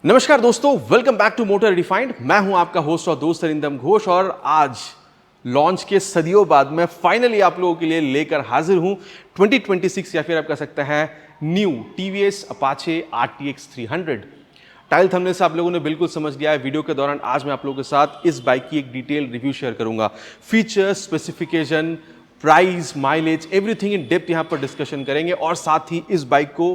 नमस्कार दोस्तों, welcome back to Motor Refined. मैं हूं आपका होस्ट और दोस्त अरिंदम घोष और आज लॉन्च के सदियों बाद मैं फाइनली आप लोगों के लिए लेकर हाजिर हूं 2026 या फिर आप कह सकते हैं new TVS Apache RTX 300। Tile thumbnail से आप लोगों ने बिल्कुल समझ लिया है। वीडियो के दौरान आज मैं आप लोगों के साथ इस बाइक की एक डिटेल रिव्यू शेयर करूंगा। Features, specification, price, mileage, everything in depth यहां पर डिस्कशन करेंगे और साथ ही इस बाइक को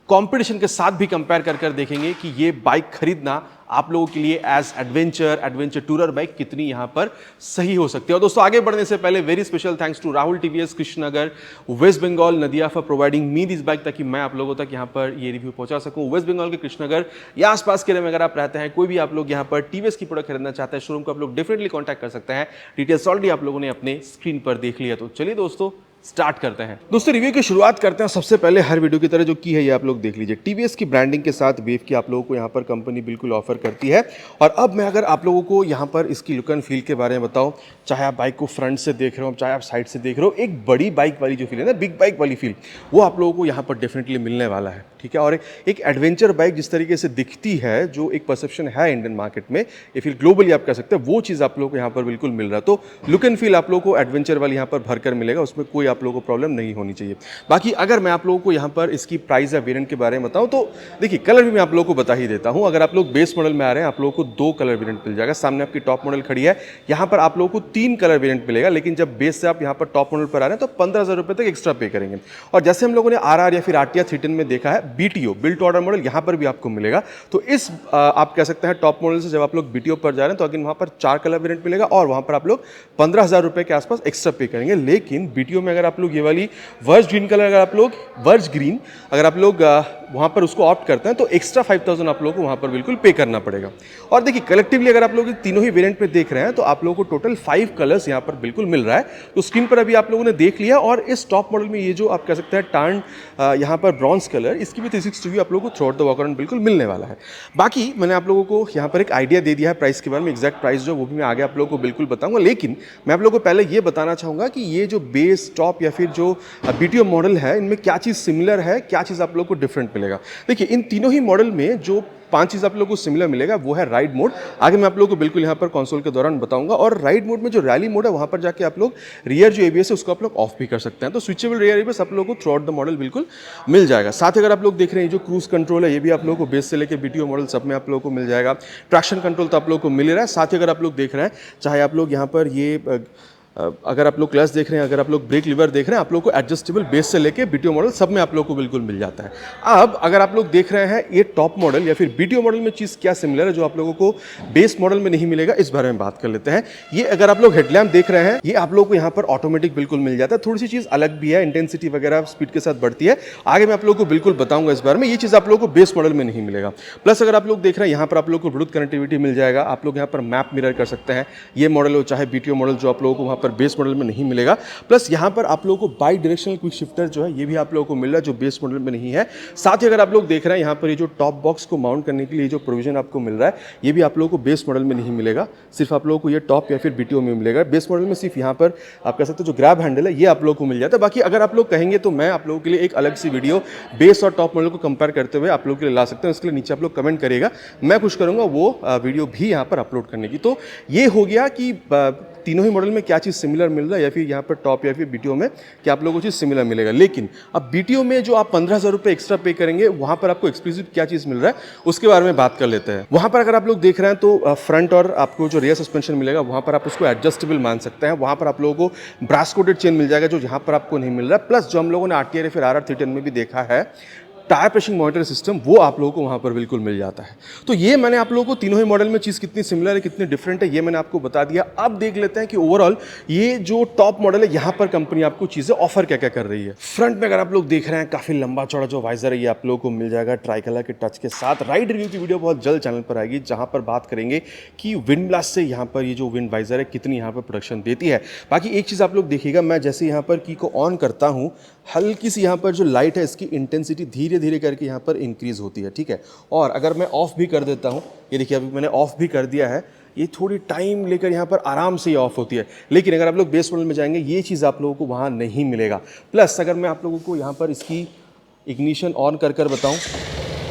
कंपटीशन के साथ भी कंपेयर कर देखेंगे कि ये बाइक खरीदना आप लोगों के लिए एज एडवेंचर टूरर बाइक कितनी यहां पर सही हो सकती है। और दोस्तों आगे बढ़ने से पहले very special thanks to Rahul TVS, Krishnanagar, West Bengal, Nadia for providing me this bike ताकि मैं आप लोगों तक यहां पर ये रिव्यू पहुंचा सकूं। वेस्ट बंगाल के कृष्णनगर या आसपास के एरिया में अगर आप रहते हैं, कोई भी आप लोग यहां पर टीवीएस की प्रोडक्ट खरीदना चाहते हैं, शोरूम को आप लोग डेफिनेटली कॉन्टैक्ट कर सकते हैं। डिटेल्स ऑलरेडी आप लोगों ने अपने स्क्रीन पर देख लिया। तो चलिए दोस्तों स्टार्ट करते हैं। दोस्तों रिव्यू की शुरुआत करते हैं। सबसे पहले हर वीडियो की तरह जो की है ये आप लोग देख लीजिए। टीवीएस की ब्रांडिंग के साथ वेव की आप लोगों को यहाँ पर कंपनी बिल्कुल ऑफर करती है। और अब मैं अगर आप लोगों को यहाँ पर इसकी लुक एंड फील के बारे में बताऊँ, चाहे आप बाइक को फ्रंट से देख रहे हो, चाहे आप साइड से देख रहे हो, एक बड़ी बाइक वाली जो फील है ना, बिग बाइक वाली फील, वो आप लोगों को यहाँ पर डेफिनेटली मिलने वाला है। ठीक है, और एक एडवेंचर बाइक जिस तरीके से दिखती है, जो एक परसेप्शन है इंडियन मार्केट में या फिर ग्लोबली आप कह सकते हैं, वो चीज़ आप लोगों को यहाँ पर बिल्कुल मिल रहा है। तो लुक एंड फील आप लोगों को एडवेंचर वाली यहाँ पर भरकर मिलेगा, उसमें कोई आप लोगों को प्रॉब्लम नहीं होनी चाहिए। बाकी अगर मैं आप लोगों को यहाँ पर इसकी प्राइस या वेरिएंट के बारे में बताऊँ तो देखिए, कलर भी मैं आप लोगों को बता ही देता हूँ। अगर आप लोग बेस मॉडल में आ रहे हैं, आप लोगों को 2 कलर वेरिएंट मिल जाएगा। सामने आपकी टॉप मॉडल खड़ी है, यहाँ पर आप लोगों को 3 कलर वेरिएंट मिलेगा। लेकिन जब बेस से आप यहाँ पर टॉप मॉडल पर आ रहे हैं तो 15,000 रुपये तक एक्स्ट्रा पे करेंगे। और जैसे हम लोगों ने RR या फिर RTR 310 में देखा है, BTO बिल्ट ऑर्डर मॉडल यहाँ पर भी आपको मिलेगा। तो इस आप कह सकते हैं टॉप मॉडल से जब आप लोग BTO पर जा रहे हैं तो अगेन वहाँ पर 4 कलर वेरिएंट मिलेगा और वहाँ पर आप लोग 15,000 रुपये के आसपास एक्स्ट्रा पे करेंगे। लेकिन BTO में अगर आप लोग ये वाली वर्ज ग्रीन कलर अगर आप लोग वहाँ पर उसको ऑप्ट करते हैं तो एक्स्ट्रा 5,000 आप लोगों को वहाँ पर बिल्कुल पे करना पड़ेगा। और देखिए कलेक्टिवली अगर आप लोग तीनों ही वेरिएंट में देख रहे हैं तो आप लोगों को टोटल 5 कलर्स यहाँ पर बिल्कुल मिल रहा है। तो स्क्रीन पर अभी आप लोगों ने देख लिया। और इस टॉप मॉडल में ये जो आप कह सकते हैं टार्न यहाँ पर ब्रॉन्ज कलर, इसकी भी 360 व्यू आप लोगों को through out the walk around बिल्कुल मिलने वाला है। बाकी मैंने आप लोगों को यहाँ पर एक आइडिया दे दिया है प्राइस के बारे में। एक्जैक्ट प्राइस जो वो भी मैं आगे आप लोगों को बिल्कुल बताऊंगा। लेकिन मैं आप लोगों को पहले ये बताना चाहूँगा कि ये जो बेस, टॉप या फिर जो BTO मॉडल है, इनमें क्या चीज़ सिमिलर है, क्या चीज़ आप लोगों को डिफरेंट मिलेगा। देखिए इन तीनों ही मॉडल में जो 5 चीज़ आप लोगों को सिमिलर मिलेगा वो है राइड मोड। आगे मैं आप लोगों को बिल्कुल यहाँ पर कंसोल के दौरान बताऊंगा। और राइड मोड में जो रैली मोड है वहाँ पर जाके आप लोग रियर जो ABS है उसको आप लोग ऑफ भी कर सकते हैं। तो स्विचेबल रियर ABS आप लोगों को थ्रू आउट द मॉडल बिल्कुल मिल जाएगा। साथ ही अगर आप लोग देख रहे हैं जो क्रूज कंट्रोल है, ये भी आप लोगों को बेस से लेकर BTO मॉडल सब में आप लोगों को मिल जाएगा। ट्रैक्शन कंट्रोल तो आप लोगों को मिल रहा है। साथ ही अगर आप लोग देख रहे हैं, चाहे आप लोग यहाँ पर ये अगर आप लोग क्लच देख रहे हैं, अगर आप लोग ब्रेक लीवर देख रहे हैं, आप लोगों को एडजस्टेबल बेस से लेके BTO मॉडल सब में आप लोगों को बिल्कुल मिल जाता है। अब अगर आप लोग देख रहे हैं ये टॉप मॉडल या फिर BTO मॉडल में चीज़ क्या सिमिलर है जो आप लोगों को बेस मॉडल में नहीं मिलेगा, इस बारे में बात कर लेते हैं। ये अगर आप लोग हेडलैम्प देख रहे हैं, ये आप लोगों को यहाँ पर ऑटोमेटिक बिल्कुल मिल जाता है। थोड़ी सी चीज़ अलग भी है, इंटेंसिटी वगैरह स्पीड के साथ बढ़ती है। आगे मैं आप लोगों को बिल्कुल बताऊंगा इस बारे में। ये चीज़ आप लोगों को बेस मॉडल में नहीं मिलेगा। प्लस अगर आप लोग देख रहे हैं, यहाँ पर आप लोग को ब्लूटूथ कनेक्टिविटी मिल जाएगा। आप लोग यहाँ पर मैप मिरर कर सकते हैं। ये मॉडल हो चाहे BTO मॉडल, जो आप लोगों को वहाँ पर बेस मॉडल में नहीं मिलेगा। प्लस यहाँ पर आप लोगों को बाई डायरेक्शनल क्विक शिफ्टर जो है ये भी आप लोगों को मिल रहा है, जो बेस मॉडल में नहीं है। साथ ही अगर आप लोग देख रहे हैं यहाँ पर ये जो टॉप बॉक्स को माउंट करने के लिए जो प्रोविजन आपको मिल रहा है, ये भी आप लोगों को बेस मॉडल में नहीं मिलेगा। सिर्फ आप लोगों को ये टॉप या फिर BTO में मिलेगा। बेस मॉडल में सिर्फ यहाँ पर आप कह सकते हो जो ग्रैब हैंडल है ये आप लोगों को मिल जाता है। बाकी अगर आप लोग कहेंगे तो मैं आप लोगों के लिए एक अलग सी वीडियो बेस और टॉप मॉडल को कंपेयर करते हुए आप लोगों के लिए ला सकते हैं। इसके लिए नीचे आप लोग कमेंट करिएगा, मैं कुछ करूँगा वो वीडियो भी यहाँ पर अपलोड करने की। तो ये हो गया कि तीनों ही मॉडल में क्या चीज़ सिमिलर मिल रहा है, या फिर यहाँ पर टॉप या फिर BTO में क्या आप लोगों को चीज़ सिमिलर मिलेगा। लेकिन अब BTO में जो आप 15,000 रुपये एक्स्ट्रा पे करेंगे, वहाँ पर आपको एक्सक्लूसिव क्या चीज़ मिल रहा है उसके बारे में बात कर लेते हैं। वहाँ पर अगर आप लोग देख रहे हैं तो फ्रंट और आपको जो रियर सस्पेंशन मिलेगा वहाँ पर आप उसको एडजस्टेबल मान सकते हैं। वहाँ पर आप लोगों को ब्रास कोटेड चेन मिल जाएगा, जो यहाँ पर आपको नहीं मिल रहा है। प्लस जो हम लोगों ने RTR या फिर RR 310 में भी देखा है, टायर प्रेशर मॉनिटर सिस्टम, वो आप लोगों को वहाँ पर बिल्कुल मिल जाता है। तो ये मैंने आप लोगों को तीनों ही मॉडल में चीज़ कितनी सिमिलर है, कितनी डिफरेंट है, ये मैंने आपको बता दिया। अब देख लेते हैं कि ओवरऑल ये जो टॉप मॉडल है यहाँ पर कंपनी आपको चीज़ें ऑफर क्या क्या कर रही है। फ्रंट में अगर आप लोग देख रहे हैं, काफ़ी लंबा चौड़ा जो वाइजर है ये आप लोगों को मिल जाएगा ट्राई कलर के टच के साथ। राइड रिव्यू की वीडियो बहुत जल्द चैनल पर आएगी, जहाँ पर बात करेंगे कि विंड ब्लास्ट से यहाँ पर ये जो विंड वाइजर है कितनी यहाँ पर प्रोडक्शन देती है। बाकी एक चीज़ आप लोग देखिएगा, मैं जैसे यहाँ पर की को ऑन करता हूँ, हल्की सी यहाँ पर जो लाइट है इसकी इंटेंसिटी धीरे धीरे करके यहाँ पर इंक्रीज होती है। ठीक है, और अगर मैं ऑफ भी कर देता हूँ, ये देखिए अभी मैंने ऑफ भी कर दिया है, ये थोड़ी टाइम लेकर यहाँ पर आराम से ही ऑफ होती है। लेकिन अगर आप लोग बेस मॉडल में जाएंगे ये चीज़ आप लोगों को वहाँ नहीं मिलेगा। प्लस अगर मैं आप लोगों को यहाँ पर इसकी इग्निशन ऑन कर बताऊँ,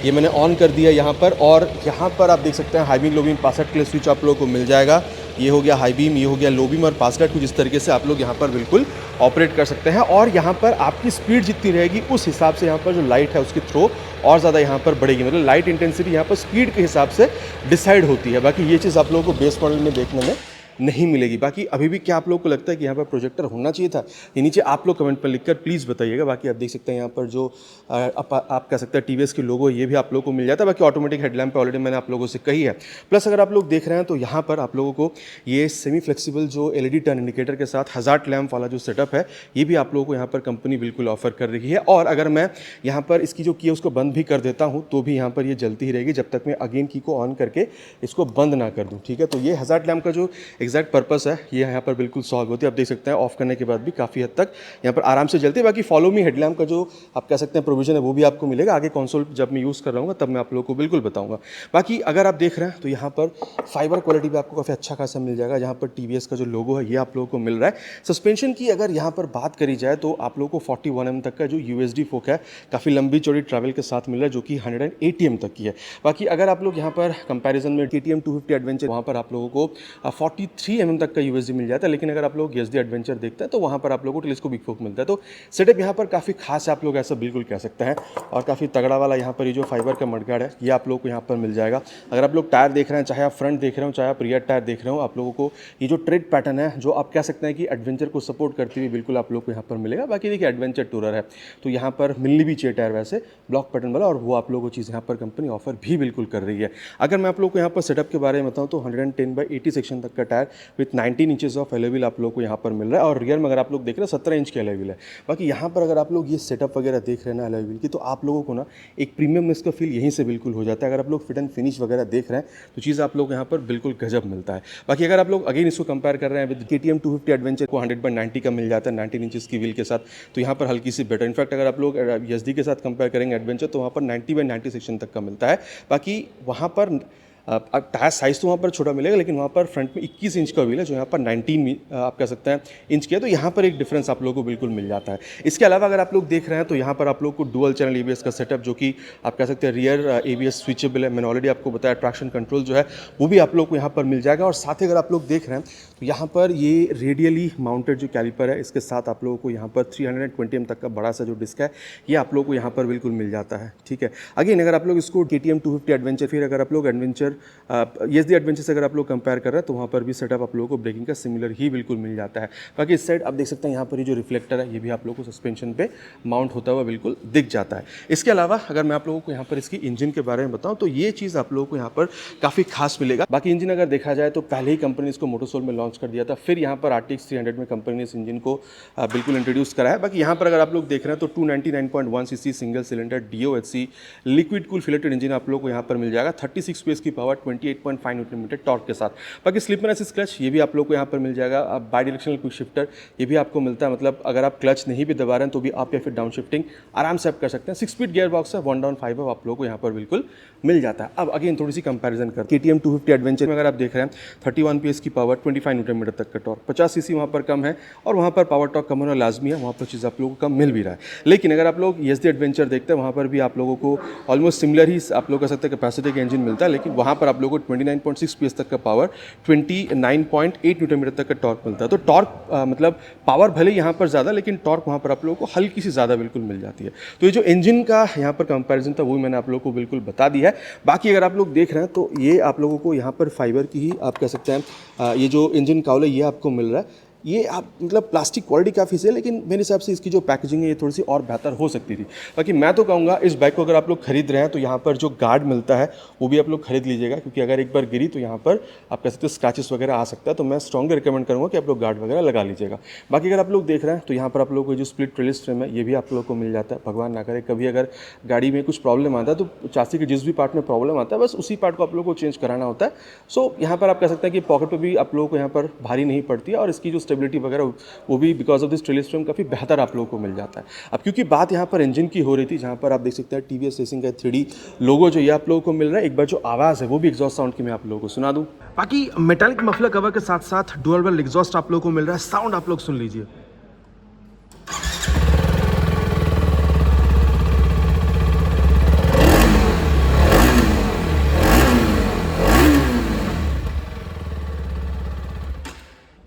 ये मैंने ऑन कर दिया यहाँ पर, और यहाँ पर आप देख सकते हैं high beam low beam password के लिए स्विच आप लोगों को मिल जाएगा। ये हो गया हाई बीम, ये हो गया लो बीम और पासवर्ड, कुछ इस तरीके से आप लोग यहाँ पर बिल्कुल ऑपरेट कर सकते हैं। और यहाँ पर आपकी स्पीड जितनी रहेगी उस हिसाब से यहाँ पर जो लाइट है उसकी थ्रो और ज़्यादा यहाँ पर बढ़ेगी, मतलब लाइट इंटेंसिटी यहाँ पर स्पीड के हिसाब से डिसाइड होती है। बाकी ये चीज़ आप लोगों को बेस मॉडल में देखने में नहीं मिलेगी। बाकी अभी भी क्या आप लोगों को लगता है कि यहाँ पर प्रोजेक्टर होना चाहिए था, ये नीचे आप लोग कमेंट पर लिखकर प्लीज़ बताइएगा। बाकी आप देख सकते हैं यहाँ पर जो आप कह सकते हैं टीवीएस की लोगो ये भी आप लोगों को मिल जाता है। बाकी ऑटोमेटिक हेडलैम्प पे ऑलरेडी मैंने आप लोगों से कही है। प्लस अगर आप लोग देख रहे हैं तो यहाँ पर आप लोगों को ये सेमी फ्लेक्सिबल जो एलईडी टर्न इंडिकेटर के साथ हज़ार्ड लैम्प वाला जो सेटअप है ये भी आप लोगों को यहाँ पर कंपनी बिल्कुल ऑफर कर रही है। और अगर मैं यहाँ पर इसकी जो की है उसको बंद भी कर देता हूँ तो भी यहाँ पर ये जलती ही रहेगी जब तक मैं अगेन की को ऑन करके इसको बंद ना कर दूँ, ठीक है। तो ये हज़ार्ड लैम्प का जो एग्जैक्ट पर्पस है ये यहाँ पर बिल्कुल सॉल्व होती है। आप देख सकते हैं ऑफ करने के बाद भी काफ़ी हद तक यहाँ पर आराम से जलती है। बाकी फॉलो मी हेडलैम्प का जो आप कह सकते हैं प्रोविजन है वो भी आपको मिलेगा। आगे कंसोल जब मैं यूज़ कर रहा हूँ तब मैं आप लोगों को बिल्कुल बताऊंगा। बाकी अगर आप देख रहे हैं तो यहाँ पर फाइबर क्वालिटी भी आपको काफ़ी अच्छा खासा मिल जाएगा। जहाँ पर टीवीएस का जो लोगो है ये आप लोगों को मिल रहा है। सस्पेंशन की अगर यहाँ पर बात करी जाए तो आप लोगों को 41 mm तक का जो यूएसडी फोक है काफ़ी लंबी चौड़ी ट्रैवल के साथ मिल रहा है जो कि 180 mm तक की है। बाकी अगर आप लोग यहाँ पर कंपैरिजन में KTM 250 एडवेंचर वहाँ पर आप लोगों को 43 mm तक का यूएसडी मिल जाता है। लेकिन अगर आप लोग एसडी एडवेंचर देखते हैं तो वहाँ पर आप लोगों को टेलीस्कोपिक फोक मिलता है। तो सेटअप यहाँ पर काफ़ी खास है, आप लोग ऐसा बिल्कुल कह सकते हैं। और काफ़ी तगड़ा वाला यहाँ पर ये जो फाइबर का मडगार्ड है ये आप लोगों को यहाँ पर मिल जाएगा। अगर आप लोग टायर देख रहे हैं, चाहे आप फ्रंट देख रहे हो चाहे आप रियर टायर देख रहे हो, आप लोगों को ये जो ट्रेड पैटर्न है जो आप कह सकते हैं कि एडवेंचर को सपोर्ट करती हुई बिल्कुल आप लोग को यहाँ पर मिलेगा। बाकी देखिए एडवेंचर टूरर है तो यहाँ पर मिलनी भी चाहिए टायर वैसे ब्लॉक पैटर्न वाला, और वो आप लोगों को चीज़ यहाँ पर कंपनी ऑफर भी बिल्कुल कर रही है। अगर मैं आप लोग को यहाँ पर सेटअप के बारे में बताऊँ तो 110/80 सेक्शन तक का tyre with 19 inches of alloy wheel आप लोग को यहाँ पर मिल रहा है। और रियर में अगर आप लोग देख रहे हैं 17 इंच की एलॉय व्हील है। बाकी यहाँ पर अगर आप लोग ये सेटअप वगैरह देख रहे हैं ना एलॉय व्हील की, तो आप लोगों को ना एक प्रीमियमनेस का फील यहीं से बिल्कुल हो जाता है। अगर आप लोग फिट एंड फिनिश वगैरह देख रहे हैं तो चीज़ आप लोग यहाँ पर बिल्कुल गजब मिलता है। बाकी अगर आप लोग अगेन इसको कंपेयर कर रहे हैं विद KTM 250 एडवेंचर को 100/90 का मिल जाता है 19 इंचेस की व्हील के साथ, तो यहाँ पर हल्की सी बेटर। इनफैक्ट अगर आप लोग एसडी के साथ कंपेयर करेंगे एडवेंचर तो वहाँ पर 90/90 सेक्शन तक का मिलता है। बाकी वहाँ पर टायर साइज़ तो वहाँ पर छोटा मिलेगा लेकिन वहाँ पर फ्रंट में 21 इंच का व्हील है जो यहाँ पर 19 आप कह सकते हैं इंच की है। तो यहाँ पर एक डिफरेंस आप लोगों को बिल्कुल मिल जाता है। इसके अलावा अगर आप लोग देख रहे हैं तो यहाँ पर आप लोग को डुअल चैनल ABS का सेटअप जो कि आप कह सकते हैं रियर ABS स्विचेबल है। मैंने ऑलरेडी आपको बताया ट्रैक्शन कंट्रोल जो है वो भी आप लोग को यहाँ पर मिल जाएगा। और साथ ही अगर आप लोग देख रहे हैं तो यहाँ पर ये रेडियली माउंटेड जो कैलिपर है इसके साथ आप लोगों को यहाँ पर 320 mm तक का बड़ा सा जो डिस्क है ये आप लोगों को यहाँ पर बिल्कुल मिल जाता है, ठीक है। अगेन अगर आप लोग इसको KTM 250 एडवेंचर फिर अगर आप लोग एडवेंचर एसडी एडवेंचर से अगर आप लोग कंपेयर कर रहे हैं तो वहाँ पर भी सेटअप आप लोगों को ब्रेकिंग का सिमिलर ही बिल्कुल मिल जाता है। बाकी इस साइड आप देख सकते हैं यहाँ पर ये जो रिफ्लेक्टर है ये भी आप लोगों को सस्पेंशन पे माउंट होता हुआ बिल्कुल दिख जाता है। इसके अलावा अगर मैं आप लोगों को यहाँ पर इसकी इंजन के बारे में बताऊँ तो ये चीज़ आप लोगों को यहाँ पर काफ़ी खास मिलेगा। बाकी इंजन अगर देखा जाए तो पहले ही कंपनी इसको मोटोसोल में लॉन्च कर दिया था, फिर यहाँ पर RTX 300 में कंपनी ने इस इंजन को बिल्कुल इंट्रोड्यूस करा है। बाकी यहाँ पर अगर आप लोग देख रहे हैं तो 299.1 cc single cylinder DOHC liquid cool फिलेटेड इंजन आप लोग को यहाँ पर मिल जाएगा। 36 PS की पावर 28.5 Nm टॉर्क के साथ। बाकी स्लिप एंड असिस्ट क्लच ये भी आप लोग को यहाँ पर मिल जाएगा। अब बाई डायरेक्शनल क्विक शिफ्टर ये भी आपको मिलता है, मतलब अगर आप क्लच नहीं भी दबा रहे हैं तो भी आप या फिर डाउन शिफ्टिंग आराम से आप कर सकते हैं। 6 स्पीड गियर बॉक्स है, 1 डाउन 5 अप आप लोग को यहाँ पर बिल्कुल मिल जाता है। अब अगेन थोड़ी सी कंपैरिजन कर KTM 250 एडवेंचर में अगर आप देख रहे हैं 31 PS की पावर 25 Nm तक का टॉर्क, 50 cc वहाँ पर कम है और वहाँ पर पावर टॉर्क कम होना लाजमी है, वहाँ पर चीज़ आप लोगों को कम मिल भी रहा है। लेकिन अगर आप लोग एसडी एडवेंचर देखते हैं वहाँ पर भी आप लोगों को ऑलमोस्ट सिमिलर ही आप लोग कह सकते हैं कैपेसिटी का इंजन मिलता है, लेकिन वहाँ पर आप लोगों को 29.6 PS तक का पावर 29.8 Nm तक का टॉर्क मिलता है। तो टॉर्क मतलब पावर भले यहाँ पर ज़्यादा लेकिन टॉर्क वहाँ पर आप लोगों को हल्की सी ज़्यादा बिल्कुल मिल जाती है। तो ये जो इंजन का यहाँ पर कंपैरिजन था वो मैंने आप लोगों को बिल्कुल बता दिया है। बाकी अगर आप लोग देख रहे हैं तो ये आप लोगों को यहाँ पर फाइबर की ही आप कह सकते हैं ये जो इंजन काउल है ये आपको मिल रहा है। ये आप मतलब प्लास्टिक क्वालिटी काफ़ी सही है, लेकिन मेरे हिसाब से इसकी जो पैकेजिंग है ये थोड़ी सी और बेहतर हो सकती थी। बाकी मैं तो कहूँगा इस बाइक को अगर आप लोग खरीद रहे हैं तो यहाँ पर जो गार्ड मिलता है वो भी आप लोग खरीद लीजिएगा, क्योंकि अगर एक बार गिरी तो यहाँ पर आप कह सकते हो स्क्रैचेस वगैरह आ सकता है। तो मैं स्ट्रॉन्गली रिकमेंड करूँगा कि आप लोग गार्ड वगैरह लगा लीजिएगा। बाकी अगर आप लोग देख रहे हैं तो यहाँ पर आप लोग को जो स्प्लिट ट्रेलिस फ्रेम है ये भी आप लोग को मिल जाता है। भगवान ना करे कभी अगर गाड़ी में कुछ प्रॉब्लम आता है तो चासी के जिस भी पार्ट में प्रॉब्लम आता है बस उसी पार्ट को आप लोग को चेंज कराना होता है। सो यहाँ पर आप कह सकते हैं कि पॉकेट पर भी आप लोगों को यहाँ पर भारी नहीं पड़ती है और इसकी जो स्टेबिलिटी वगैरह वो भी because of this trellis frame काफ़ी बेहतर आप लोगों को मिल जाता है। अब क्योंकि बात यहाँ पर इंजन की हो रही थी, जहाँ पर आप देख सकते हैं TVS रेसिंग का 3D लोगो जो ये आप लोगों को मिल रहा है। एक बार जो आवाज़ है वो भी एग्जॉस्ट साउंड की मैं आप लोगों को सुना दूँ। बाकी मेटालिक मफलर कवर के साथ साथ डुअल वेल एग्जॉस्ट आप लोगों को मिल रहा है। साउंड आप लोग सुन लीजिए।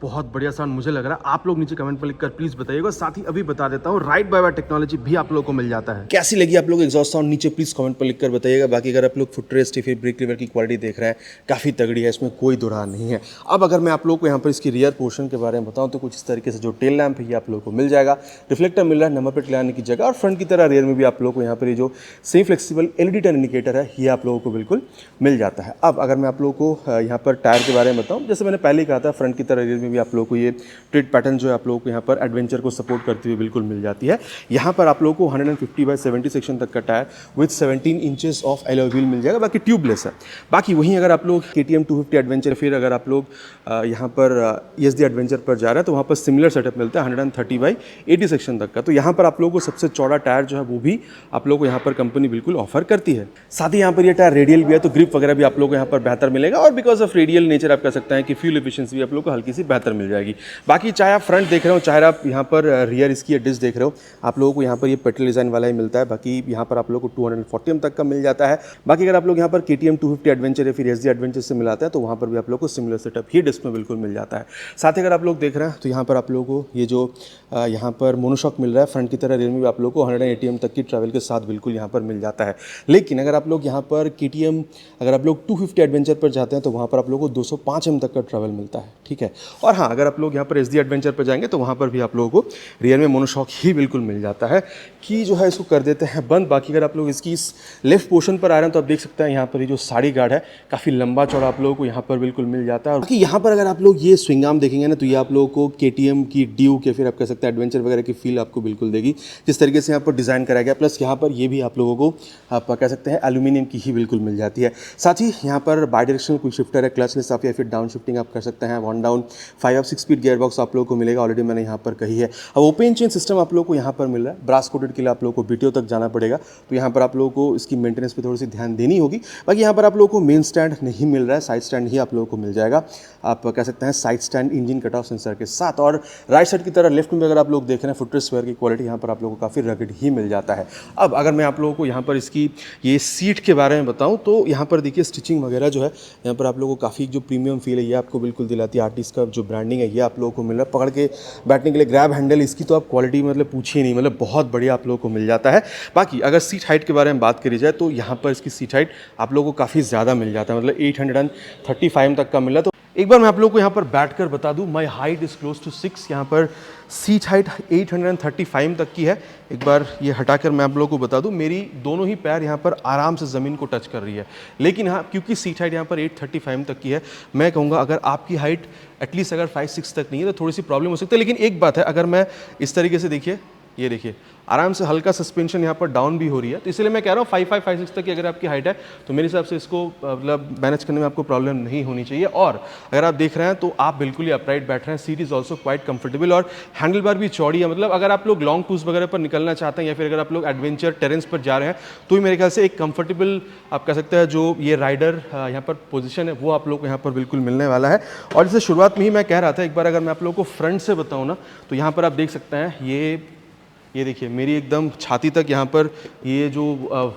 बहुत बढ़िया साउंड मुझे लग रहा है। आप लोग नीचे कमेंट पर लिखकर प्लीज बताइएगा। साथ ही अभी बता देता हूँ राइड बाय वायर टेक्नोलॉजी भी आप लोगों को मिल जाता है। कैसी लगी आप लोग एग्जॉस्ट साउंड नीचे प्लीज कमेंट पर लिखकर बताइएगा। बाकी अगर आप लोग फुटरेस्ट या फिर ब्रेक लीवर की क्वालिटी देख रहे हैं काफ़ी तगड़ी है, इसमें कोई दुरा नहीं है। अब अगर मैं आप लोग को यहाँ पर इसकी रियर पोर्शन के बारे में बताऊँ तो कुछ इस तरीके से जो टेल लैंप है ये आप लोग को मिल जाएगा, रिफ्लेक्टर मिल रहा है नंबर प्लेट लगाने की जगह, और फ्रंट की तरह रियर में भी आप लोग को यहाँ पर ये जो same flexible LED turn indicator है ये आप लोगों को बिल्कुल मिल जाता है। अब अगर मैं आप लोगों को यहाँ पर टायर के बारे में बताऊँ, जैसे मैंने पहले ही कहा था फ्रंट की तरह रियर में भी आप लोगों को ये ट्रेड पैटर्न जो है आप लोगों को यहाँ पर एडवेंचर को सपोर्ट करती हुई बिल्कुल मिल जाती है। यहाँ पर आप लोगों को 150/70 सेक्शन तक का tyre with 17 inches of alloy wheel मिल जाएगा, बाकी ट्यूबलेस है। बाकी वहीं अगर आप लोग KTM 250 एडवेंचर, फिर अगर आप लोग यहाँ पर ESD एडवेंचर पर जा रहे हैं तो वहाँ पर सिमिलर सेटअप मिलता है 130/80 सेक्शन तक का। तो यहाँ पर आप लोगों को सबसे चौड़ा टायर जो है वो भी आप लोगों को यहाँ पर कंपनी बिल्कुल ऑफर करती है। साथ ही यहाँ पर ये टायर रेडियल भी है, तो ग्रिप वगैरह भी आप लोगों को यहाँ पर बेहतर मिलेगा, और बिकॉज ऑफ रेडियल नेचर आप कह सकते हैं कि फ्यूल एफिशिएंसी भी आप लोग को हल्की सी बेहतर मिल जाएगी। बाकी चाहे आप फ्रंट देख रहे हो चाहे आप यहाँ पर रियर इसकी डिस्क देख रहे हो, आप लोगों को यहाँ पर ये पेट्रोल डिज़ाइन वाला ही मिलता है। बाकी यहाँ पर आप लोगों को 240 तक का मिल जाता है। बाकी अगर आप लोग यहाँ पर KTM 250 एडवेंचर या फिर SD एडवेंचर से मिलाते हैं तो वहाँ पर भी आप लोग को सिमिलर सेटअप ही डिस्क में बिल्कुल मिल जाता है। साथ ही अगर आप लोग देख रहे हैं तो यहाँ पर आप लोगों को ये जो यहाँ पर मोनोशॉक मिल रहा है फ्रंट की तरह, रियर में भी आप लोग को 100 ATM तक की ट्रैवल के साथ बिल्कुल यहाँ पर मिल जाता है। लेकिन अगर आप लोग यहाँ पर KTM अगर आप लोग 250 एडवेंचर पर जाते हैं तो वहाँ पर आप लोगों को 205 mm तक का ट्रैवल मिलता है, ठीक है। और हाँ, अगर आप लोग यहाँ पर SD एडवेंचर पर जाएंगे तो वहाँ पर भी आप लोगों को रियर में मोनोशॉक ही बिल्कुल मिल जाता है। कि जो है इसको कर देते हैं बंद। बाकी अगर आप लोग इसकी इस लेफ्ट पोर्शन पर आ रहे हैं तो आप देख सकते हैं यहाँ पर ये जो साड़ी गार्ड है काफ़ी लंबा चौड़ा आप लोगों को यहाँ पर बिल्कुल मिल जाता है। बाकी यहाँ पर अगर आप लोग ये स्विंग आर्म देखेंगे ना तो ये आप लोगों को KTM की ड्यूक या फिर आप कह सकते हैं एडवेंचर वगैरह की फील आपको बिल्कुल देगी, जिस तरीके से यहाँ पर डिज़ाइन कराया गया। प्लस यहाँ पर ये भी आप लोगों को आप कह सकते हैं एल्यूमिनियम की ही बिल्कुल मिल जाती है। साथ ही यहाँ पर बाई डायरेक्शनल क्विक शिफ्टर है, क्लचलेस आप या फिर डाउन शिफ्टिंग आप कर सकते हैं, 1 डाउन 5 6 स्पीड गियर बॉक्स आप लोगों को मिलेगा, ऑलरेडी मैंने यहाँ पर कही है। अब ओपन चेन सिस्टम आप लोगों को यहाँ पर मिल रहा है। ब्रास कोटेड के लिए आप लोगों को BTO तक जाना पड़ेगा, तो यहाँ पर आप लोगों को इसकी मेंटेनेंस पे थोड़ी सी ध्यान देनी होगी। बाकी यहाँ पर आप लोगों को मेन स्टैंड नहीं मिल रहा है, साइड स्टैंड ही आप लोगों को मिल जाएगा। आप कह सकते हैं side stand engine cut off sensor के साथ। और राइट साइड की तरह लेफ्ट में अगर आप लोग देख रहे हैं फुटरेस्ट वेयर की क्वालिटी यहाँ पर आप लोगों को काफ़ी रगड़ ही मिल जाता है। अब अगर मैं आप लोगों को यहाँ पर इसकी ये सीट के बारे में बताऊँ तो यहाँ पर देखिए स्टिचिंग वगैरह जो है यहाँ पर आप लोगों को काफ़ी जो प्रीमियम फील है ये आपको बिल्कुल दिलाती है। आर्टिस्ट का जो ब्रांडिंग है ये आप लोगों को मिल रहा है। पकड़ के बैठने के लिए ग्रैब हैंडल इसकी तो आप क्वालिटी मतलब पूछिए नहीं, मतलब बहुत बढ़िया आप लोगों को मिल जाता है। बाकी अगर सीट हाइट के बारे में बात करी जाए तो यहाँ पर इसकी सीट हाइट आप लोगों को काफ़ी ज़्यादा मिल जाता है, मतलब 835 तक का मिल रहा है। तो एक बार मैं आप लोगों को यहाँ पर बैठकर बता दूँ, my height is close to 6, यहाँ पर सीट हाइट 835 तक की है। एक बार ये हटाकर मैं आप लोगों को बता दूं, मेरी दोनों ही पैर यहाँ पर आराम से ज़मीन को टच कर रही है। लेकिन हाँ, क्योंकि सीट हाइट यहाँ पर 835 तक की है, मैं कहूँगा अगर आपकी हाइट एटलीस्ट अगर 5-6 तक नहीं है तो थोड़ी सी प्रॉब्लम हो सकती है। लेकिन एक बात है, अगर मैं इस तरीके से देखिए, ये देखिए आराम से हल्का सस्पेंशन यहाँ पर डाउन भी हो रही है, तो इसलिए मैं कह रहा हूँ 5-5-5-6 तक की अगर आपकी हाइट है तो मेरे हिसाब से इसको मतलब मैनेज करने में आपको प्रॉब्लम नहीं होनी चाहिए। और अगर आप देख रहे हैं तो आप बिल्कुल ही अपराइट बैठ रहे हैं, seat is also quite comfortable और हैंडल बार भी चौड़ी है। मतलब अगर आप लोग लॉन्ग टूर्स वगैरह पर निकलना चाहते हैं या फिर अगर आप लोग एडवेंचर टेरेंस पर जा रहे हैं तो ही मेरे ख्याल से एक कंफर्टेबल आप कह सकते हैं जो ये राइडर यहाँ पर पोजीशन है वो आप लोग को यहाँ पर बिल्कुल मिलने वाला है। और जैसे शुरुआत में ही मैं कह रहा था, एक बार अगर मैं आप लोगों को फ्रंट से बताऊँ ना तो यहाँ पर आप देख सकते हैं ये देखिए मेरी एकदम छाती तक यहाँ पर ये जो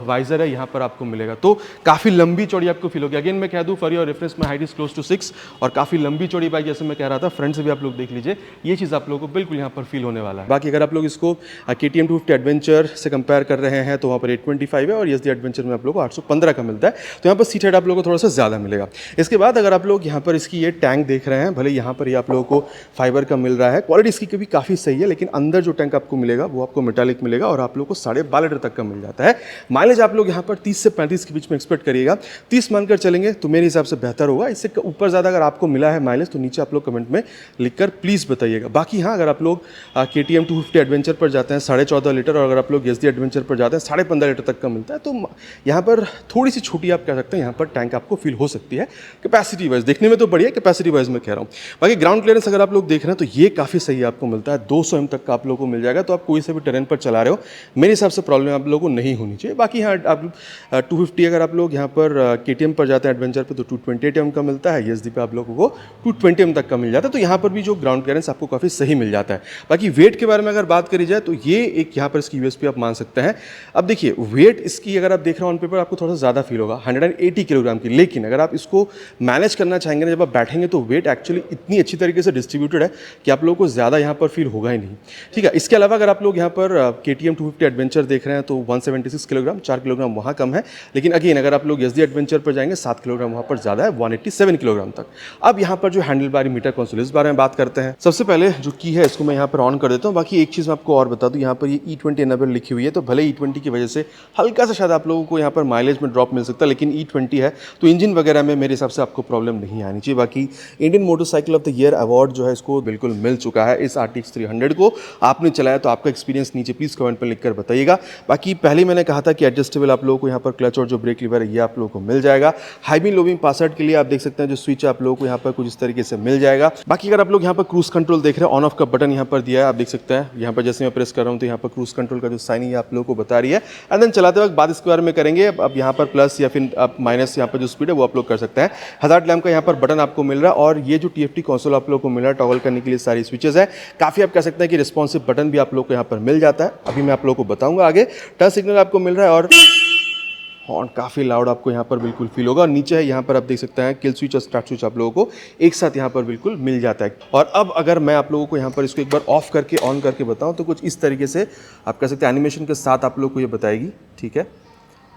वाइज़र है यहाँ पर आपको मिलेगा, तो काफ़ी लंबी चौड़ी आपको फील होगी। अगेन मैं कह दूँ फॉर योर रेफरेंस में हाइट इज़ क्लोज टू 6 और काफ़ी लंबी चौड़ी बाइक जैसे मैं कह रहा था, फ्रंट से भी आप लोग देख लीजिए, ये चीज़ आप लोगों को बिल्कुल यहाँ पर फील होने वाला है। बाकी अगर आप लोग इसको KTM 250 एडवेंचर से कंपेयर कर रहे हैं तो वहाँ पर 825 है और SD एडवेंचर में आप लोग को 815 का मिलता है, तो यहाँ पर सीट हाइट आप लोगों को थोड़ा सा ज़्यादा मिलेगा। इसके बाद अगर आप लोग यहाँ पर इसकी ये टैंक देख रहे हैं, भले यहाँ पर ये आप लोगों को फाइबर का मिल रहा है, क्वालिटी इसकी भी काफ़ी सही है, लेकिन अंदर जो टैंक आपको मिलेगा वो आपको मेटालिक मिलेगा और आप लोग को 12.5 लीटर तक का मिल जाता है। माइलेज आप लोग यहाँ पर 30 से 35 के बीच में एक्सपेक्ट करिएगा, 30 मानकर चलेंगे तो मेरे हिसाब से बेहतर होगा। इससे ऊपर ज़्यादा अगर आपको मिला है माइलेज तो नीचे आप लोग कमेंट में लिखकर प्लीज़ बताइएगा। बाकी हाँ, अगर आप लोग KTM 250 एडवेंचर पर जाते हैं 14.5 लीटर और अगर आप लोग SD एडवेंचर पर जाते हैं 15.5 लीटर तक का मिलता है, तो यहाँ पर थोड़ी सी छोटी आप कह सकते हैं यहाँ पर टैंक आपको फील हो सकती है। कैपेसिटी वाइज देखने में तो बढ़िया, कैपेसिटी वाइज मैं कह रहा हूँ। बाकी ग्राउंड क्लियरेंस अगर आप लोग देख रहे हैं तो ये काफ़ी सही आपको मिलता है, 200 m तक का आप लोग को मिल जाएगा, तो आप कोई से भी भी टेरेन पर चला रहे हो, मेरे हिसाब से प्रॉब्लम आप लोगों को नहीं होनी चाहिए। बाकी हाँ, आप 250 अगर आप लोग यहाँ पर KTM पर जाते हैं एडवेंचर पे तो 228 mm का मिलता है, ESD पे आप लोगों को 220 mm तक का मिल जाता है। तो यहाँ पर भी जो ग्राउंड क्लियरेंस आपको काफ़ी सही मिल जाता है। बाकी वेट के बारे में अगर बात करी जाए तो ये एक यहाँ पर इसकी USP आप मान सकते हैं। अब देखिए वेट इसकी अगर आप देख रहे हो ऑन पेपर आपको थोड़ा सा ज़्यादा फील होगा 180 किलोग्राम की, लेकिन अगर आप इसको मैनेज करना चाहेंगे ना, जब आप बैठेंगे तो वेट एक्चुअली इतनी अच्छी तरीके से डिस्ट्रीब्यूटेड है कि आप लोगों को ज़्यादा यहाँ पर फील होगा ही नहीं। ठीक है, इसके अलावा अगर आप लोग यहाँ पर KTM 250 एडवेंचर देख रहे हैं तो 176 किलोग्राम, 4 किलोग्राम वहाँ कम है। लेकिन अगेन अगर आप लोग SD एडवेंचर पर जाएंगे 7 किलोग्राम वहाँ पर ज़्यादा है, 187 किलोग्राम तक। अब यहाँ पर जो हैंडल बार मीटर कंसोल इस बारे में बात करते हैं। सबसे पहले जो की है इसको मैं यहाँ पर ऑन कर देता हूँ। बाकी एक चीज़ मैं आपको और बता दूँ, यहाँ पर ये E20 एनेबल लिखी हुई है, तो भले E20 की वजह से हल्का सा शायद आप लोगों को यहाँ पर माइलेज में ड्रॉप मिल सकता है, लेकिन E20 है तो इंजन वगैरह में मेरे हिसाब से आपको प्रॉब्लम नहीं आनी चाहिए। बाकी Indian motorcycle of the year award जो है इसको बिल्कुल मिल चुका है इस RTX 300 को। आपने चलाया तो आपका एक्सपीरियंस नीचे प्लीज़ कमेंट पर लिखकर बताइएगा। बाकी पहले मैंने कहा था कि एडजस्टेबल आप लोगों को यहाँ पर क्लच और जो ब्रेक लीवर है ये आप लोगों को मिल जाएगा। High beam low beam password के लिए आप देख सकते हैं जो स्विच है आप लोगों को यहाँ पर कुछ इस तरीके से मिल जाएगा। बाकी अगर आप लोग यहाँ पर क्रूज कंट्रोल देख रहे हैं, ऑन ऑफ का बटन यहाँ पर दिया है, आप देख सकते हैं यहाँ पर जैसे मैं प्रेस कर रहा हूँ तो यहाँ पर क्रूज कंट्रोल का जो साइन है आप लोगों को बता रही है। एंड देन चलाते वक्त बात इसके बारे में करेंगे। अब यहाँ पर प्लस या फिर आप माइनस यहाँ पर जो स्पीड है वो आप लोग कर सकते हैं। हज़ार्ड लैम्प का यहाँ पर बटन आपको मिल रहा है और ये जो TFT कंसोल आप लोगों को मिल रहा है टॉगल करने के लिए सारी स्विचेस है। काफ़ी आप कह सकते हैं कि रिस्पॉन्सिव बटन भी आप लोग को यहाँ पर मिल जाता है, अभी मैं आप लोगों को बताऊंगा आगे। टच सिग्नल आपको मिल रहा है और हॉर्न काफ़ी लाउड आपको यहाँ पर बिल्कुल फील होगा। और नीचे है यहाँ पर आप देख सकते हैं किल स्विच और स्टार्ट स्विच आप लोगों को एक साथ यहाँ पर बिल्कुल मिल जाता है। और अब अगर मैं आप लोगों को यहाँ पर इसको एक बार ऑफ करके ऑन करके बताऊँ तो कुछ इस तरीके से आप कह सकते हैं एनिमेशन के साथ आप लोग को ये बताएगी। ठीक है,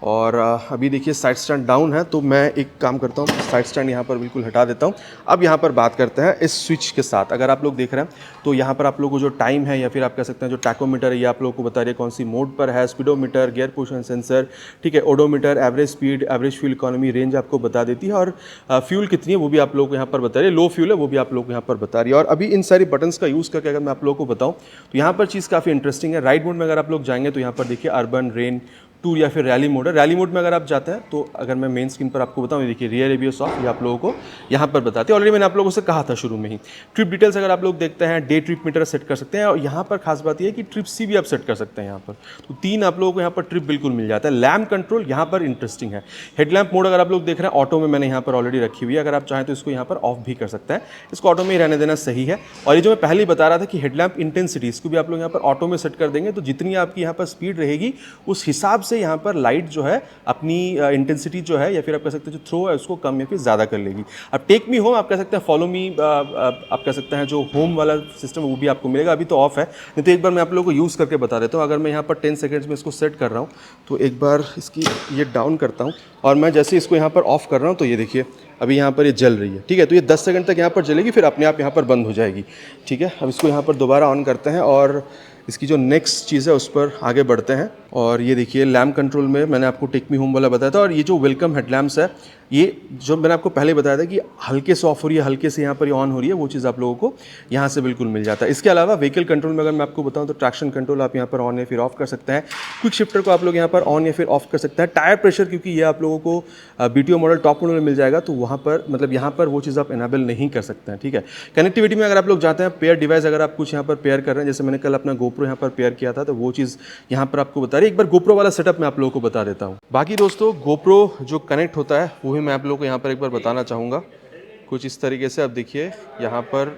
और अभी देखिए साइड स्टैंड डाउन है तो मैं एक काम करता हूँ, साइड स्टैंड यहाँ पर बिल्कुल हटा देता हूँ। अब यहाँ पर बात करते हैं इस स्विच के साथ। अगर आप लोग देख रहे हैं तो यहाँ पर आप लोगों को जो टाइम है या फिर आप कह सकते हैं जो टैकोमीटर है ये आप लोगों को बता रही है कौन सी मोड पर है, स्पीडोमीटर, गियर पोजिशन सेंसर, ठीक है, odometer, average speed, average fuel economy, range आपको बता देती है और फ्यूल कितनी है वो भी आप लोगों को यहाँ पर बता रही है, लो फ्यूल है वो भी आप लोगों को यहाँ पर बता रही है। और अभी इन सारी बटन्स का यूज़ करके अगर मैं आप लोगों को बताऊँ तो यहाँ पर चीज़ काफ़ी इंटरेस्टिंग है। राइड मोड में अगर आप लोग जाएंगे तो यहाँ पर देखिए अर्बन, रेन, टूर या फिर रैली मोड है। रैली मोड में अगर आप जाते हैं तो अगर मैं मेन स्क्रीन पर आपको बताऊं, देखिए रियर एबीएस ऑफ ये आप लोगों को यहाँ पर बताते हैं। ऑलरेडी मैंने आप लोगों से कहा था शुरू में ही। ट्रिप डिटेल्स अगर आप लोग देखते हैं, डे ट्रिप मीटर सेट कर सकते हैं और यहाँ पर खास बात यह है कि ट्रिप सी भी आप सेट कर सकते हैं यहाँ पर, तो 3 आप लोगों को यहाँ पर ट्रिप बिल्कुल मिल जाता है। लैम्प कंट्रोल यहाँ पर इंटरेस्टिंग है। हेडलैम्प मोड अगर आप लोग देख रहे हैं ऑटो में मैंने यहाँ पर ऑलरेडी रखी हुई है, अगर आप चाहें तो इसको यहाँ पर ऑफ भी कर सकते हैं, इसको ऑटो में ही रहने देना सही है। और ये जो मैं पहले ही बता रहा था कि हेडलैम्प इंटेंसिटी इसको भी आप लोग यहाँ पर ऑटो में सेट कर देंगे तो जितनी आपकी यहाँ पर स्पीड रहेगी उस हिसाब से यहाँ पर लाइट जो है अपनी इंटेंसिटी जो है या फिर आप कह सकते हैं जो थ्रो है उसको कम या फिर ज़्यादा कर लेगी। अब टेक मी होम आप कह सकते हैं, फॉलो मी आप कह सकते हैं, जो होम वाला सिस्टम है वो भी आपको मिलेगा। अभी तो ऑफ है, नहीं तो एक बार मैं आप लोगों को यूज़ करके बता देता हूँ। अगर मैं यहाँ पर 10 सेकेंड्स में इसको सेट कर रहा हूँ तो एक बार इसकी ये डाउन करता हूँ और मैं जैसे इसको यहाँ पर ऑफ कर रहा हूँ तो ये देखिए अभी यहाँ पर ये जल रही है। ठीक है, तो ये 10 सेकंड तक यहाँ पर जलेगी फिर अपने आप यहाँ पर बंद हो जाएगी। ठीक है, अब इसको यहाँ पर दोबारा ऑन करते हैं और इसकी जो नेक्स्ट चीज़ है उस पर आगे बढ़ते हैं। और ये देखिए लैम्प कंट्रोल में मैंने आपको टेक मी होम वाला बताया था और ये जो वेलकम हेडलैम्प्स है ये जो मैंने आपको पहले बताया था कि हल्के से ऑफ हो रही है, हल्के से यहाँ पर ये ऑन हो रही है, वो चीज़ आप लोगों को यहाँ से बिल्कुल मिल जाता है। इसके अलावा व्हीकल कंट्रोल में अगर मैं आपको बताऊँ तो ट्रैक्शन कंट्रोल आप यहाँ पर ऑन या फिर ऑफ कर सकते हैं। क्विक शिफ्टर को आप लोग यहाँ पर ऑन या फिर ऑफ कर सकते हैं। टायर प्रेशर क्योंकि ये आप लोगों को BTO मॉडल टॉप मॉडल में मिल जाएगा तो वहाँ पर मतलब यहाँ पर वो चीज़ आप इनेबल नहीं कर सकते हैं। ठीक है, कनेक्टिविटी में अगर आप लोग जाते हैं पेयर डिवाइस अगर आप कुछ यहाँ पर पेयर कर रहे हैं, जैसे मैंने कल अपना GoPro यहाँ पर पेयर किया था तो वो चीज़ यहाँ पर आपको बता रही है। एक बार GoPro वाला सेटअप मैं आप लोगों को बता देता हूँ। बाकी दोस्तों GoPro जो कनेक्ट होता है वो भी मैं आप लोगों को यहाँ पर एक बार बताना चाहूँगा कुछ इस तरीके से। अब देखिए यहाँ पर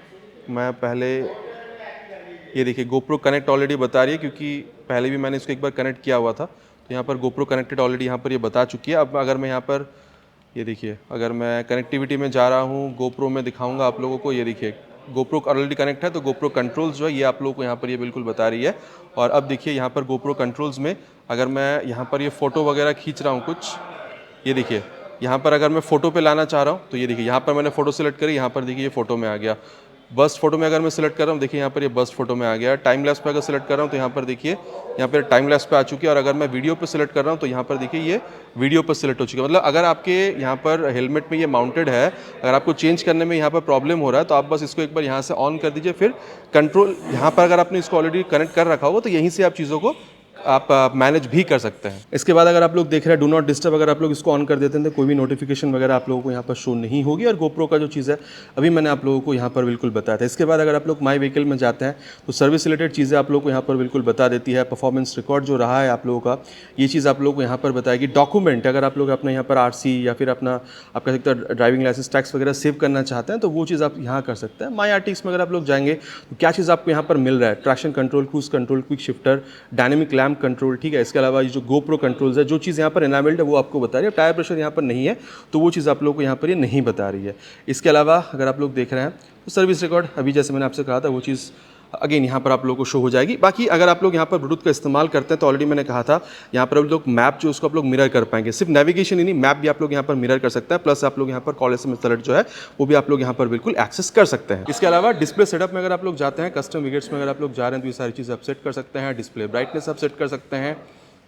मैं पहले ये देखिए GoPro कनेक्ट ऑलरेडी बता रही है क्योंकि पहले भी मैंने इसको एक बार कनेक्ट किया हुआ था तो यहाँ पर GoPro कनेक्टेड ऑलरेडी यहाँ पर ये बता चुकी है। अब अगर मैं यहाँ पर ये देखिए अगर मैं कनेक्टिविटी में जा रहा हूँ GoPro में दिखाऊँगा आप लोगों को, ये देखिए GoPro ऑलरेडी कनेक्ट है तो GoPro कंट्रोल्स जो है ये आप लोगों को यहाँ पर ये बिल्कुल बता रही है। और अब देखिए यहाँ पर GoPro कंट्रोल्स में अगर मैं यहाँ पर ये फ़ोटो वगैरह खींच रहा हूँ कुछ, ये देखिए यहाँ पर अगर मैं फ़ोटो पे लाना चाह रहा हूँ तो ये देखिए यहाँ पर मैंने फ़ोटो सेलेक्ट करी, यहाँ पर देखिए ये फ़ोटो में आ गया। बस्ट फोटो में अगर मैं सिलेक्ट कर रहा हूँ देखिए यहाँ पर ये बस्ट फोटो में आ गया। टाइम लैप्स पे अगर सिलेक्ट कर रहा हूँ तो यहाँ पर देखिए यहाँ पर टाइम लैप्स पे आ चुकी है। और अगर मैं वीडियो पे सिलेक्ट कर रहा हूँ तो यहाँ पर देखिए ये वीडियो पर सिलेक्ट हो चुकी है। मतलब अगर आपके यहाँ पर हेलमेट में ये माउंटेड है, अगर आपको चेंज करने में यहाँ पर प्रॉब्लम हो रहा है तो आप बस इसको एक बार यहाँ से ऑन कर दीजिए, फिर कंट्रोल यहाँ पर अगर आपने इसको ऑलरेडी कनेक्ट कर रखा होगा तो यहीं से आप चीज़ों को आप मैनेज भी कर सकते हैं। इसके बाद अगर आप लोग देख रहे हैं डू नॉट डिस्टर्ब, अगर आप लोग इसको ऑन कर देते हैं तो कोई भी नोटिफिकेशन वगैरह आप लोगों को यहाँ पर शो नहीं होगी। और गोप्रो का जो चीज़ है अभी मैंने आप लोगों को यहाँ पर बिल्कुल बताया था। इसके बाद अगर आप लोग माई व्हीकल में जाते हैं तो सर्विस रिलेटेड चीज़ें आप लोग को यहाँ पर बिल्कुल बता देती है। परफॉर्मेंस रिकॉर्ड जो रहा है आप लोगों का, ये चीज़ आप लोगों को यहाँ पर बताएगी। डॉक्यूमेंट अगर आप लोग अपने यहाँ पर आरसी या फिर अपना आप कह सकते हैं ड्राइविंग लाइसेंस टैक्स वगैरह सेव करना चाहते हैं तो वो चीज़ आप यहाँ कर सकते हैं। माई आरटीएक्स में अगर आप लोग जाएंगे तो क्या चीज़ आपको यहाँ पर मिल रहा है, traction control, cruise control, quick shifter, dynamic lamp control, ठीक है। इसके अलावा ये जो गोप्रो कंट्रोल्स है, जो चीज़ यहाँ पर एनाबल्ड है वो आपको बता रही है। टायर प्रेशर यहाँ पर नहीं है तो वो चीज़ आप लोगों को यहाँ पर ये नहीं बता रही है। इसके अलावा अगर आप लोग देख रहे हैं तो सर्विस रिकॉर्ड अभी जैसे मैंने आपसे कहा था वो चीज़ अगेन यहाँ पर आप लोगों को शो हो जाएगी। बाकी अगर आप लोग यहाँ पर ब्लूटूथ का इस्तेमाल करते हैं तो ऑलरेडी मैंने कहा था यहाँ पर आप लोग मैप जो उसको आप लोग मिरर कर पाएंगे। सिर्फ नेविगेशन ही नहीं, मैप भी आप लोग यहाँ पर मिरर कर सकते हैं। प्लस आप लोग यहाँ पर कॉल एसएमएस अलर्ट जो है वो भी आप लोग यहाँ पर बिल्कुल एक्सेस कर सकते हैं। इसके अलावा डिस्प्ले सेटअप में अगर आप लोग जाते हैं, कस्टम विकेट्स में अगर आप लोग जा रहे हैं तो ये सारी चीज़ आप सेट कर सकते हैं। डिस्प्ले ब्राइटनेस आप सेट कर सकते हैं,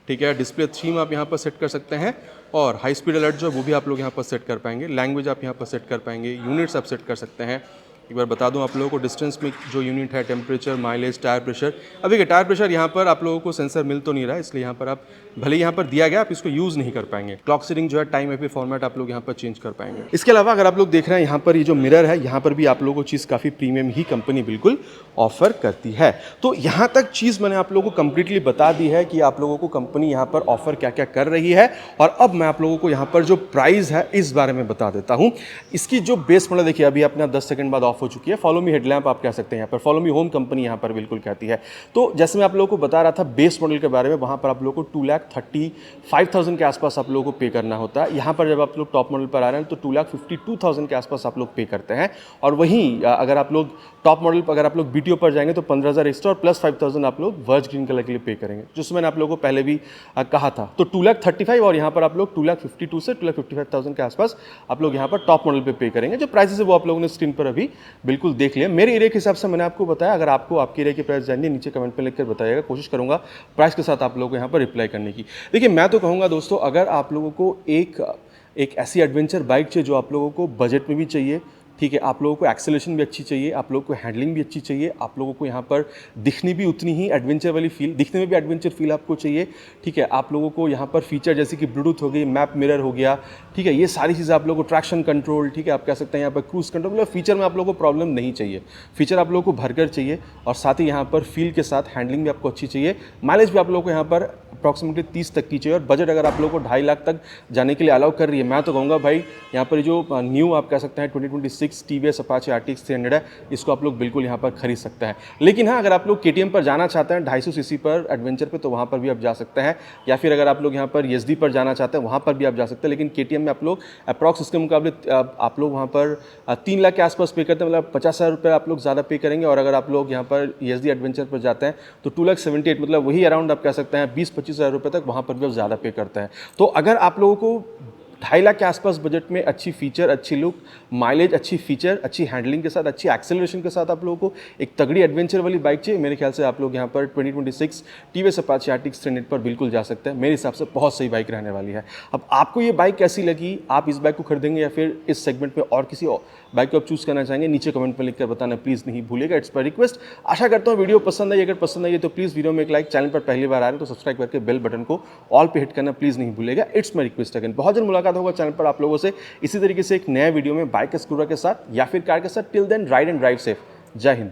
ठीक है। डिस्प्ले थीम आप यहाँ पर सेट कर सकते हैं और हाई स्पीड अलर्ट जो वो भी आप लोग यहाँ पर सेट कर पाएंगे। लैंग्वेज आप यहाँ पर सेट कर पाएंगे। यूनिट्स आप सेट कर सकते हैं। एक बार बता दूं आप लोगों को डिस्टेंस में जो यूनिट है, टेम्परेचर, माइलेज, टायर प्रेशर। अभी टायर प्रेशर यहाँ पर आप लोगों को सेंसर मिल तो नहीं रहा है, इसलिए यहाँ पर आप भले ही यहाँ पर दिया गया आप इसको यूज़ नहीं कर पाएंगे। क्लॉक सीरिंग जो है टाइम एपी फॉर्मेट आप लोग यहाँ पर चेंज कर पाएंगे। इसके अलावा अगर आप लोग देख रहे हैं यहाँ पर ये जो मिरर है, यहाँ पर भी आप लोगों को चीज़ काफ़ी प्रीमियम ही कंपनी बिल्कुल ऑफर करती है। तो यहाँ तक चीज़ मैंने आप लोगों को कंप्लीटली बता दी है कि आप लोगों को कंपनी यहाँ पर ऑफर क्या क्या कर रही है। और अब मैं आप लोगों को यहाँ पर जो प्राइस है इस बारे में बता देता हूँ। इसकी जो बेस मॉडल देखिए अभी अपना 10 सेकंड बाद ऑफ हो चुकी है। फॉलो मी हेडलैम्प आप कह सकते हैं, यहाँ पर फॉलो मी होम कंपनी यहाँ पर बिल्कुल कहती है। तो जैसे मैं आप लोगों को बता रहा था बेस मॉडल के बारे में, वहाँ पर आप लोगों को 2,35,000 के आसपास आप लोगों को पे करना होता है। यहाँ पर जब आप लोग टॉप मॉडल पर आ रहे हैं तो 2,52,000 के आसपास आप लोग पे करते हैं। और वहीं अगर आप लोग टॉप मॉडल पर अगर आप लोग बीटीओ पर जाएंगे तो 15,000 एक्स्ट्रा और प्लस 5,000 आप लोग वर्ज ग्रीन कलर के लिए पे करेंगे, जिसमें मैंने आप लोगों को पहले भी कहा था। तो 2,35,000 और यहाँ पर आप लोग 2,52,000 से 2,55,000 के आसपास आप लोग यहाँ पर टॉप मॉडल पे करेंगे। जो प्राइसेस है वो आप लोगों ने स्क्रीन पर अभी बिल्कुल देख लिया। मेरे एरिया के हिसाब से मैंने आपको बताया। अगर आपको आपके एरिया के प्राइस जाननी है नीचे कमेंट में लिखकर बताइएगा, कोशिश करूंगा प्राइस के साथ आप लोगों को यहाँ पर रिप्लाई करने की। देखिए मैं तो कहूँगा दोस्तों, अगर आप लोगों को एक ऐसी एडवेंचर बाइक चाहिए जो आप लोगों को बजट में भी चाहिए, ठीक है, आप लोगों को एक्सेलरेशन भी अच्छी चाहिए, आप लोगों को हैंडलिंग भी अच्छी चाहिए, आप लोगों को यहाँ पर दिखनी भी उतनी ही एडवेंचर वाली फील, दिखने में भी एडवेंचर फील आपको चाहिए, ठीक है। आप लोगों को यहाँ पर फीचर जैसे कि ब्लूटूथ हो गई, मैप मिरर हो गया, ठीक है, ये सारी चीज़ें आप लोगों को, ट्रैक्शन कंट्रोल, ठीक है, आप कह सकते हैं यहाँ पर क्रूज कंट्रोल, मतलब फीचर में आप लोगों को प्रॉब्लम नहीं चाहिए। फीचर आप लोगों को भरकर चाहिए और साथ ही यहाँ पर फील के साथ हैंडलिंग भी आपको अच्छी चाहिए। माइलेज भी आप लोगों को यहाँ पर अप्रॉक्सीमेटली 30 तक की चाहिए। और बजट अगर आप लोगों को 2.5 लाख तक जाने के लिए अलाउ कर रही है, मैं तो कहूँगा भाई यहाँ पर जो न्यू आप कह सकते हैं 2026 टीवीएस अपाचे आरटीएक्स 300 है, इसको आप लोग बिल्कुल यहाँ पर खरीद सकते हैं। लेकिन हाँ, अगर आप लोग केटीएम पर जाना चाहते हैं 250 सीसी पर एडवेंचर पे, तो वहाँ पर भी आप जा सकते हैं। या फिर अगर आप लोग यहाँ पर एसडी पर जाना चाहते हैं वहाँ पर भी आप जा सकते हैं। लेकिन केटीएम में आप लोग अप्रॉक्स उसके मुकाबले आप लोग वहाँ पर 3 लाख के आसपास पे करते हैं, मतलब 50,000 रुपये आप लोग ज़्यादा पे करेंगे। और अगर आप लोग यहाँ पर एसडी एडवेंचर पर जाते हैं तो 2,78,000, मतलब वही अराउंड आप कह सकते हैं 20-25,000 रुपये तक वहाँ पर भी आप ज़्यादा पे करते हैं। तो अगर आप लोगों को 2.5 लाख के आसपास बजट में अच्छी फीचर, अच्छी लुक, माइलेज, अच्छी फीचर, अच्छी हैंडलिंग के साथ, अच्छी एक्सेलरेशन के साथ आप लोगों को एक तगड़ी एडवेंचर वाली बाइक चाहिए, मेरे ख्याल से आप लोग यहाँ पर 2026 टीवीएस अपाचे आरटीएक्स 300 पर बिल्कुल जा सकते हैं। मेरे हिसाब से बहुत सही बाइक रहने वाली है। अब आपको ये बाइक कैसी लगी, आप इस बाइक को खरीदेंगे या फिर इस सेगमेंट में और किसी बाइक को आप चूज़ करना चाहेंगे, नीचे कमेंट में लिखकर बताना प्लीज़ नहीं भूलिएगा। It's my request. आशा करता हूँ वीडियो पसंद आई। अगर पसंद आई है तो प्लीज़ वीडियो में एक लाइक, चैनल पर पहली बार आ रहे हैं तो सब्सक्राइब करके बेल बटन को ऑल पे हिट करना प्लीज़ नहीं भूलिएगा। It's my request again. बहुत जल्द मुलाकात होगा चैनल पर आप लोगों से इसी तरीके से एक नया वीडियो में बाइक स्कूटर के साथ या फिर कार के साथ। Till then ride and drive safe. जय हिंद।